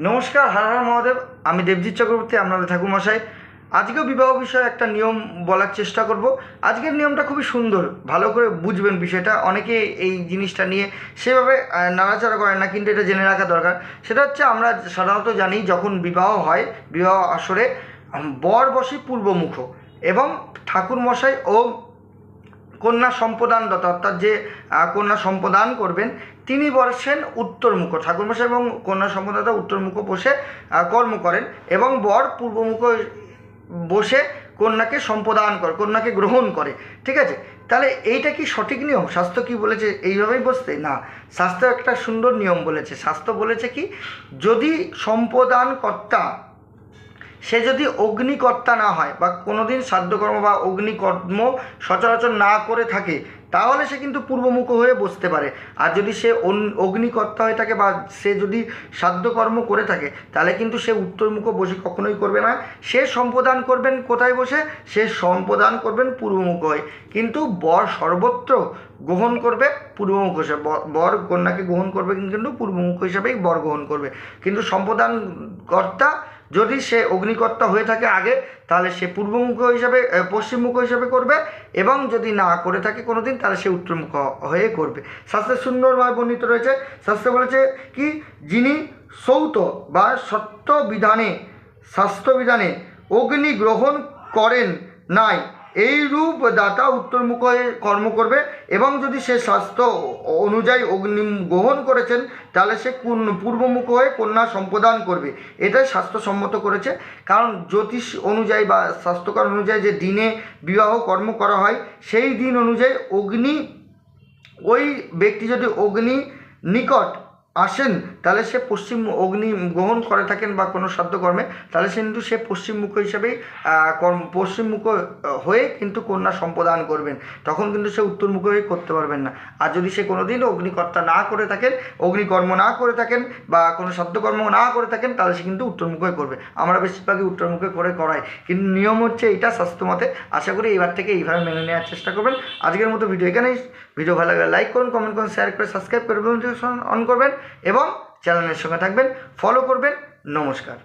নমস্কার, হর হর মহাদেব। আমি দেবজিৎ চক্রবর্তী, আপনাদের ঠাকুরমশাই। আজকেও বিবাহ বিষয়ে একটা নিয়ম বলার চেষ্টা করব। আজকের নিয়মটা খুবই সুন্দর, ভালো করে বুঝবেন বিষয়টা। অনেকে এই জিনিসটা নিয়ে সেভাবে নাড়াচাড়া করেন না, কিন্তু এটা জেনে রাখা দরকার। সেটা হচ্ছে, আমরা সাধারণত জানি যখন বিবাহ হয়, বিবাহ আসরে বর বসে পূর্বমুখ এবং ঠাকুরমশাই ও কন্যা সম্প্রদানদাতা, অর্থাৎ যে কন্যা সম্প্রদান করবেন তিনি বসেন উত্তরমুখ। ঠাকুরমশাই এবং কন্যা সম্প্রদাতা উত্তরমুখ বসে কর্ম করেন এবং বর পূর্বমুখ বসে কন্যাকে সম্প্রদান করে, কন্যাকে গ্রহণ করে। ঠিক আছে, তাহলে এইটা কি সঠিক নিয়ম? শাস্ত্র কি বলেছে এইভাবেই বসতে? না, শাস্ত্র একটা সুন্দর নিয়ম বলেছে। শাস্ত্র বলেছে কি, যদি সম্প্রদানকর্তা সে যদি অগ্নিকর্তা না হয় বা কোনোদিন শ্রাদ্ধকর্ম বা অগ্নিকর্ম সচরাচর না করে থাকে, তাহলে সে কিন্তু পূর্বমুখ হয়ে বসতে পারে। আর যদি সে অগ্নিকর্তা হয়ে থাকে বা সে যদি শ্রাদ্ধকর্ম করে থাকে, তাহলে কিন্তু সে উত্তরমুখ বসে কখনোই করবে না। সে সম্প্রদান করবেন কোথায় বসে? সে সম্প্রদান করবেন পূর্বমুখ হয়ে। কিন্তু বর সর্বত্র গ্রহণ করবে পূর্বমুখ হিসেবে। বর কন্যাকে গ্রহণ করবে কিন্তু পূর্বমুখ হিসাবেই বর গ্রহণ করবে। কিন্তু সম্প্রদান কর্তা যদি সে অগ্নিকর্তা হয়ে থাকে আগে, তাহলে সে পূর্বমুখ হিসাবে, পশ্চিমমুখ হিসাবে করবে, এবং যদি না করে থাকে কোনো দিন, তাহলে সে উত্তরমুখ হয়ে করবে। শাস্ত্রে সুন্দরভাবে বর্ণিত রয়েছে। শাস্ত্রে বলেছে কি, যিনি সৌত বা সত্য বিধানে, শাস্ত্রবিধানে অগ্নি গ্রহণ করেন নাই, এই রূপ দাতা উত্তরমুখ হয়ে কর্ম করবে। এবং যদি সে শাস্ত্র অনুযায়ী অগ্নি গ্রহণ করেছেন, তাহলে সে পূর্বমুখ হয়ে কন্যা সম্প্রদান করবে। এটাই শাস্ত্রসম্মত করেছে। কারণ জ্যোতিষ অনুযায়ী বা স্বাস্থ্যকর অনুযায়ী যে দিনে বিবাহ কর্ম করা হয়, সেই দিন অনুযায়ী অগ্নি, ওই ব্যক্তি যদি অগ্নি নিকট আসেন, তাহলে সে অগ্নি গ্রহণ করে থাকেন বা কোনো শ্রাদ্ধকর্মে, তাহলে সে কিন্তু সে পশ্চিমমুখ হিসাবেই পশ্চিমমুখ হয়ে কিন্তু কন্যা সম্প্রদান করবেন। তখন কিন্তু সে উত্তরমুখ হয়ে করতে পারবেন না। আর যদি সে কোনো দিন অগ্নিকর্তা না করে থাকেন, অগ্নিকর্ম না করে থাকেন বা কোনো শ্রাদ্ধকর্ম না করে থাকেন, তাহলে সে কিন্তু উত্তরমুখ হয়ে করবে। আমরা বেশিরভাগই উত্তরমুখে করে করাই, কিন্তু নিয়ম হচ্ছে এইটা শাস্ত্রমতে। আশা করি এবার থেকে এইভাবে মেনে নেওয়ার চেষ্টা করবেন। আজকের মতো ভিডিও এখানেই। ভিডিও ভালো লাগলে লাইক করুন, কমেন্ট করুন, শেয়ার করে সাবস্ক্রাইব করে নোটিফিকেশন অন করবেন এবং চ্যানেলের সঙ্গে থাকবেন, ফলো করবেন। নমস্কার।